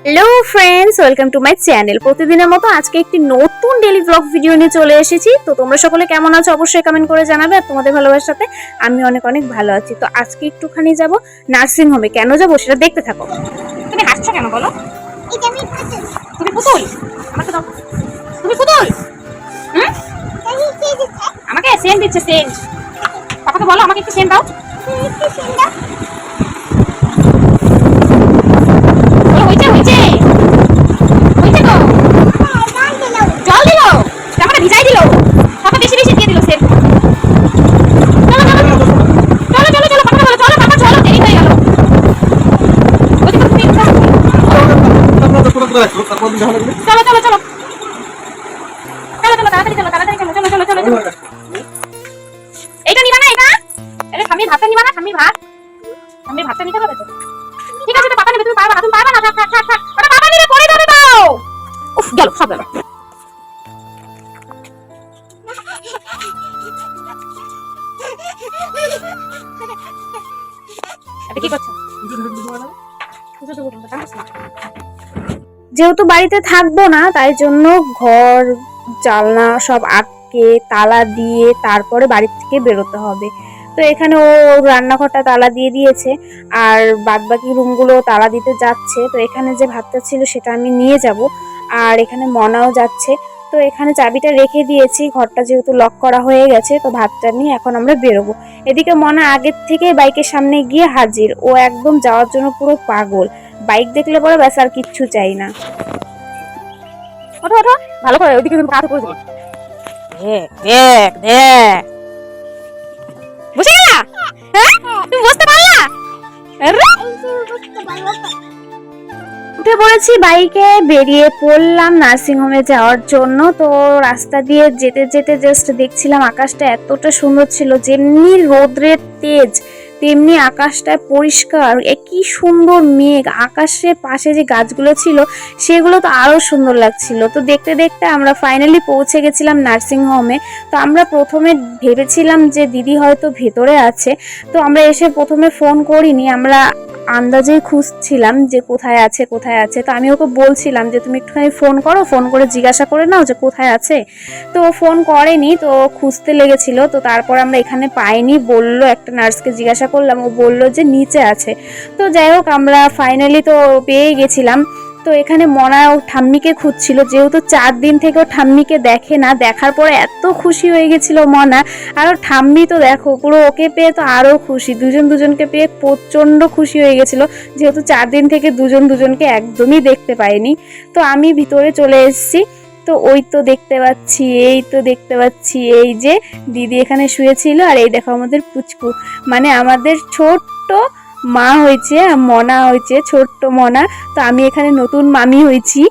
Hello friends, welcome to my channel. প্রতিদিনের মতো আজকে একটি নতুন ডেইলি ব্লগ ভিডিও নিয়ে চলে এসেছি। তো তোমরা সকলে কেমন আছো অবশ্যই কমেন্ট করে জানাবে। আর তোমাদের ভালোবাসার সাথে আমি অনেক অনেক ভালো আছি। তো আজকে একটুখানি যাব নার্সিং হোমে। কেন যাবো সেটা দেখতে থাকো। তুমি হাসছো কেন বলো? তুমি পুতুল? আমাকে দাও। তুমি পুতুল? আমাকে সেন্ট দিচ্ছে, সেন্ট। পাপাকে বলো আমাকে একটু সেন্ট দাও। হয়েছে হয়েছে হয়েছে তো। জল দিল, জামাটা ভিজাই দিল, পাপা বেশি বেশি দিয়ে দিল সেন্ট। চলো চলো চলো চলো চলো পাপা বলো, চলো পাপা চলো, দেরি হয়ে গেল। চলো চলো চলো চলো তাড়াতাড়ি চলো, তাড়াতাড়ি চলো, চলো চলো চলো চলো। এইটা নিবা না? এটা ঠাম্মির ভাতটা নিবা না? ঠাম্মির ভাতটা নিতে হবে তো। ঠিক আছে, তো পাপা নেবে, তুমি পারবা না, তুমি পারবা না। থাক থাক থাক থাক, ওটা পাপা নিলে পড়ে যাবে তো। উফ, গেল, সব গেল। এটা কি করছো? যেহেতু বাড়িতে থাকবো না, তাই জন্য ঘর জানলা সব আটকে তালা দিয়ে তারপরে বাড়ি থেকে বেরোতে হবে। তো এখানে ও রান্নাঘরটা তালা দিয়ে দিয়েছে, আর বাদবাকি রুমগুলো তালা দিতে যাচ্ছে। তো এখানে যে ভাতটা ছিল সেটা আমি নিয়ে যাব, আর এখানে মনাও যাচ্ছে। তো এখানে চাবিটা রেখে দিয়েছি, ঘরটা যেহেতু লক করা হয়ে গেছে। তো ভাতটা নিয়ে এখন আমরা বেরোবো। এদিকে মনা আগের থেকে বাইকের সামনে গিয়ে হাজির। ও একদম যাওয়ার জন্য পুরো পাগল। বাইক দেখলে পরে ব্যাস আর কিচ্ছু চাই না। ওঠো ওঠো, ভালো করে ওইদিকে কাঁধ করে দেবো। দেখ দেখ দেখ, বুঝে গেলা? হ্যাঁ, তুমি বুঝতে পারলা? উঠে পড়েছি বাইকে, বেরিয়ে পড়লাম নার্সিং হোমে যাওয়ার জন্য। তো রাস্তা দিয়ে যেতে যেতে জাস্ট দেখছিলাম আকাশটা এতটা সুন্দর ছিল, যেমনি রোদ্রের তেজ তেমনি আকাশটা পরিষ্কার, কি সুন্দর মেঘ। আকাশের পাশে যে গাছগুলো ছিল সেগুলো তো আরো সুন্দর লাগছিল। তো দেখতে দেখতে আমরা ফাইনালি পৌঁছে গেছিলাম নার্সিং হোমে। তো আমরা প্রথমে ভেবেছিলাম যে দিদি হয়তো ভেতরে আছে। তো আমরা এসে প্রথমে ফোন করিনি, আমরা আন্দাজেই খুঁজছিলাম যে কোথায় আছে কোথায় আছে। তো আমি ওকে বলছিলাম যে তুমি একটুখানি ফোন করো, ফোন করে জিজ্ঞাসা করে নাও যে কোথায় আছে। তো ফোন করেনি, তো খুঁজতে লেগেছিল। তো তারপর আমরা এখানে পাইনি, বললো একটা নার্সকে জিজ্ঞাসা করলাম, ও বললো যে নিচে আছে। তো যাই হোক, আমরা ফাইনালি তো পেয়ে গেছিলাম। তো এখানে মনা ও ঠাম্মিকে খুঁজছিল, যেহেতু 4 দিন থেকে ও ঠাম্মিকে দেখে না। দেখার পরে এত খুশি হয়ে গেছিল মনা। আর ঠাম্মি তো দেখো পুরো, ওকে পেয়ে তো আরো খুশি, দুজন দুজনকে পেয়ে প্রচন্ড খুশি হয়ে গেছিল, যেহেতু 4 দিন থেকে দুজন দুজনকে একদমই দেখতে পাইনি। তো আমি ভিতরে চলে এসেছি। তো ওই তো দেখতে পাচ্ছি, এই তো দেখতে পাচ্ছি, এই যে দিদি এখানে শুয়েছিল। আর এই দেখো আমাদের পুচকু, মানে আমাদের ছোট্ট মা হয়েছে, মনা হয়েছে, ছোট্ট মনা। তো আমি এখানে নতুন মামি হয়েছি।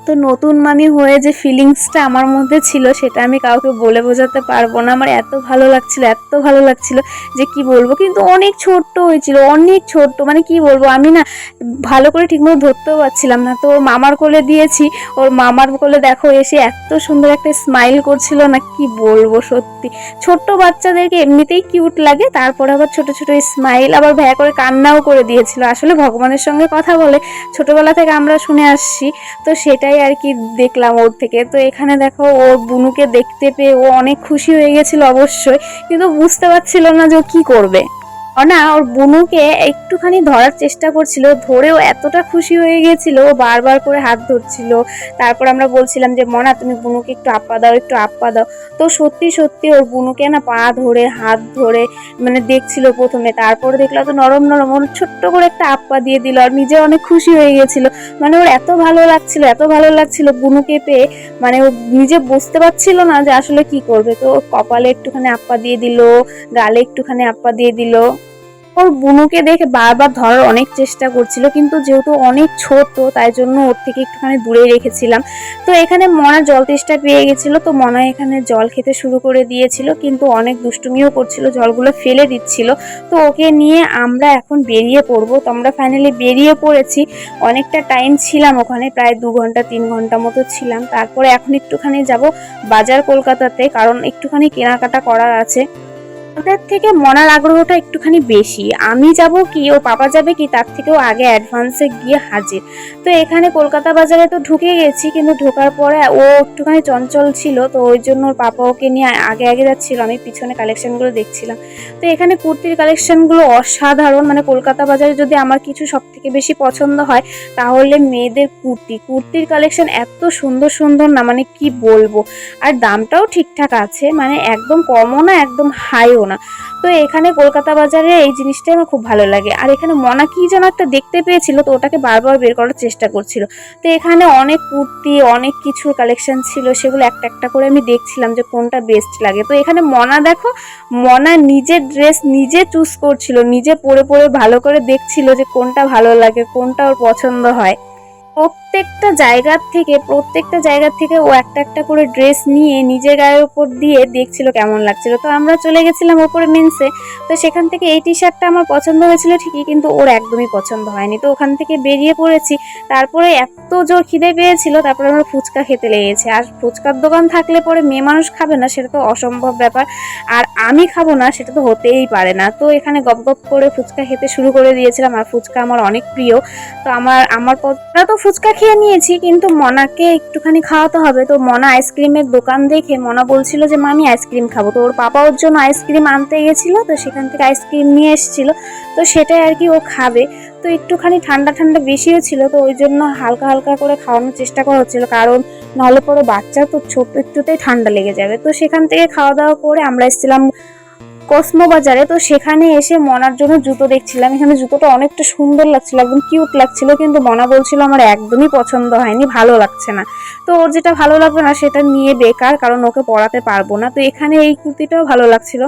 তো নতুন মামি হয়ে যে ফিলিংসটা আমার মধ্যে ছিল সেটা আমি কাউকে বলে বোঝাতে পারবো না। আমার এত ভালো লাগছিল, এত ভালো লাগছিল যে কি বলবো। কিন্তু অনেক ছোট্ট হয়েছিল, অনেক ছোট্ট, মানে কি বলবো, আমি না ভালো করে ঠিকমতো ধরতেও পারছিলাম না। তো মামার কোলে দিয়েছি, ওর মামার কোলে দেখো এসে এত সুন্দর একটা স্মাইল করছিল না, কি বলবো। সত্যি ছোট্ট বাচ্চাদেরকে এমনিতেই কিউট লাগে, তারপরে আবার ছোট ছোট স্মাইল, আবার ভ্যা করে কান্নাও করে দিয়েছিল। আসলে ভগবানের সঙ্গে কথা বলে ছোটবেলা থেকে আমরা শুনে আসছি, তো সেটাই আর কি দেখলাম ওর থেকে। তো এখানে দেখো ওর বুনুকে দেখতে পেয়ে ও অনেক খুশি হয়ে গেছিল অবশ্যই, কিন্তু বুঝতে পারছিল না যে ও কি করবে। না, ওর বুনুকে একটুখানি ধরার চেষ্টা করছিল, ধরেও এতটা খুশি হয়ে গেছিল, ও বারবার করে হাত ধরছিল। তারপর আমরা বলছিলাম যে মনা তুমি বুনুকে একটু আপ্পা দাও, একটু আপ্পা দাও। তো সত্যি সত্যি ওর বুনুকে না পা ধরে হাত ধরে মানে দেখছিল প্রথমে, তারপরে দেখলো তো নরম নরম, ওর ছোট্ট করে একটা আপ্পা দিয়ে দিল। আর নিজে অনেক খুশি হয়ে গেছিল, মানে ওর এত ভালো লাগছিল, এত ভালো লাগছিল বুনুকে পেয়ে, মানে ও নিজে বুঝতে পারছিল না যে আসলে কি করবে। তো কপালে একটুখানি আপ্পা দিয়ে দিল, গালে একটুখানি আপ্পা দিয়ে দিল। ওর বুনুকে দেখে বারবার ধরার অনেক চেষ্টা করছিল, কিন্তু যেহেতু অনেক ছোট তাই জন্য ওর থেকে একটুখানি দূরে রেখেছিলাম। তো এখানে মনা জল তেষ্টা পেয়ে গেছিল, তো মনা এখানে জল খেতে শুরু করে দিয়েছিল, কিন্তু অনেক দুষ্টুমিও করছিল, জলগুলো ফেলে দিচ্ছিল। তো ওকে নিয়ে আমরা এখন বেরিয়ে পড়বো। তো আমরা ফাইনালি বেরিয়ে পড়েছি। অনেকটা টাইম ছিলাম ওখানে, প্রায় 2 ঘন্টা 3 ঘন্টা মতো ছিলাম। তারপরে এখন একটুখানি যাব বাজার কলকাতাতে, কারণ একটুখানি কেনাকাটা করার আছে। ওদের থেকে মনার আগ্রহটা একটুখানি বেশি। আমি যাব কি ও পাপা যাবে কি তার থেকেও আগে অ্যাডভান্সে গিয়ে হাজির। তো এখানে কলকাতা বাজারে তো ঢুকে গেছি, কিন্তু ঢোকার পরে ও একটুখানি চঞ্চল ছিল, তো ওই জন্য ওর পাপা ওকে নিয়ে আগে আগে যাচ্ছিল, আমি পিছনে কালেকশনগুলো দেখছিলাম। তো এখানে কুর্তির কালেকশনগুলো অসাধারণ, মানে কলকাতা বাজারে যদি আমার কিছু সব থেকে বেশি পছন্দ হয় তাহলে মেয়েদের কুর্তির কালেকশন এত সুন্দর সুন্দর না, মানে কি বলবো। আর দামটাও ঠিকঠাক আছে, মানে একদম কমও না একদম হাইও না। তো এখানে কলকাতা বাজারে এই জিনিসটাই আমার খুব ভালো লাগে। আর এখানে মনা কি যেন একটা দেখতে পেয়েছিল, তো ওটাকে বারবার বের করার চেষ্টা করছিল। তো এখানে অনেক কুর্তি অনেক কিছুর কালেকশন ছিল, সেগুলো একটা একটা করে আমি দেখছিলাম যে কোনটা বেস্ট লাগে। তো এখানে মনা দেখো, মনা নিজের ড্রেস নিজে চুজ করছিল, নিজে পরে পরে ভালো করে দেখছিল যে কোনটা ভালো লাগে, কোনটা ওর পছন্দ হয়। প্রত্যেকটা জায়গার থেকে ও একটা একটা করে ড্রেস নিয়ে নিজের গায়ের উপর দিয়ে দেখছিল কেমন লাগছিল। তো আমরা চলে গেছিলাম ওপরে মেন্সে। তো সেখান থেকে এই টি শার্টটা আমার পছন্দ হয়েছিল ঠিকই, কিন্তু ওর একদমই পছন্দ হয়নি। তো ওখান থেকে বেরিয়ে পড়েছি। তারপরে এত জোর খিদে পেয়েছিল, তারপরে আমরা ফুচকা খেতে লেগেছি। আর ফুচকার দোকান থাকলে পরে মেয়ে মানুষ খাবে না সেটা তো অসম্ভব ব্যাপার, আর আমি খাবো না সেটা তো হতেই পারে না। তো এখানে গপ গপ করে ফুচকা খেতে শুরু করে দিয়েছিলাম, আর ফুচকা আমার অনেক প্রিয়। তো আমার পথটা তো ফুচকা খেয়ে নিয়েছি, কিন্তু মনাকে একটুখানি খাওয়াতে হবে। তো মনা আইসক্রিমের দোকান দেখে মনা বলছিল যে মামি আইসক্রিম খাবো। তো ওর পাপা ওর জন্য আইসক্রিম আনতে গেছিল, তো সেখান থেকে আইসক্রিম নিয়ে এসেছিল। তো সেটাই আর কি ও খাবে। তো একটুখানি ঠান্ডা ঠান্ডা বেশিও ছিল, তো ওই জন্য হালকা হালকা করে খাওয়ানোর চেষ্টা করা হচ্ছিল, কারণ নাহলে পরে বাচ্চা তো ছোট একটুতেই ঠান্ডা লেগে যাবে। তো সেখান থেকে খাওয়া দাওয়া করে আমরা এসেছিলাম কসমো বাজারে। তো সেখানে এসে মনার জন্য জুতো দেখছিলাম। এখানে জুতোটা অনেকটা সুন্দর লাগছিল, একদম কিউট লাগছিল, কিন্তু মনা বলছিল আমার একদমই পছন্দ হয়নি, ভালো লাগছে না। তো ওর যেটা ভালো লাগবে না সেটা নিয়ে বেকার, কারণ ওকে পরাতে পারবো না। তো এখানে এই কুর্তিটাও ভালো লাগছিল,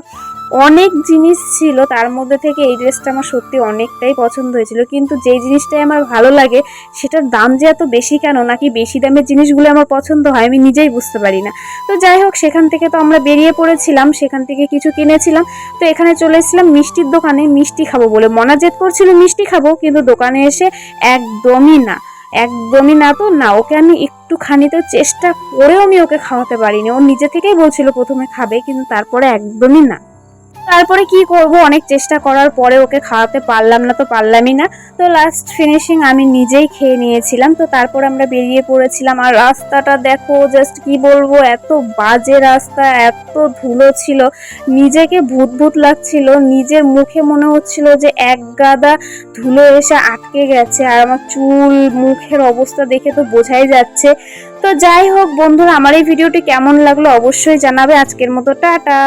অনেক জিনিস ছিল, তার মধ্যে থেকে এই ড্রেসটা আমার সত্যি অনেকটাই পছন্দ হয়েছিল। কিন্তু যেই জিনিসটাই আমার ভালো লাগে সেটার দাম যে এত বেশি কেন, নাকি বেশি দামের জিনিসগুলো আমার পছন্দ হয় আমি নিজেই বুঝতে পারি না। তো যাই হোক, সেখান থেকে তো আমরা বেরিয়ে পড়েছিলাম, সেখান থেকে কিছু কিনেছিলাম। তো এখানে চলে এসেছিলাম মিষ্টির দোকানে, মিষ্টি খাবো বলে মনা জেদ করছিল মিষ্টি খাবো, কিন্তু দোকানে এসে একদমই না, একদমই না। তো না, ওকে আমি একটুখানি তো চেষ্টা করেও আমি ওকে খাওয়াতে পারিনি। ও নিজে থেকেই বলছিল প্রথমে খাবে, কিন্তু তারপরে একদমই না। তারপরে কি করব, অনেক চেষ্টা করার পরে ওকে খাওয়াতে পারলাম না, তো পারলামই না। তো লাস্ট ফিনিশিং আমি নিজেই খেয়ে নিয়েছিলাম। তো তারপর আমরা বেরিয়ে পড়েছিলাম। আর রাস্তাটা দেখো, জাস্ট কি বলবো, এত বাজে রাস্তা, এত ধুলো ছিল, নিজেকে ভূত ভূত লাগছিল। নিজের মুখে মনে হচ্ছিল যে এক গাদা ধুলো এসে আটকে গেছে, আর আমার চুল মুখের অবস্থা দেখে তো বোঝাই যাচ্ছে। তো যাই হোক বন্ধুরা, আমার এই ভিডিওটি কেমন লাগলো অবশ্যই জানাবে। আজকের মতো টাটা।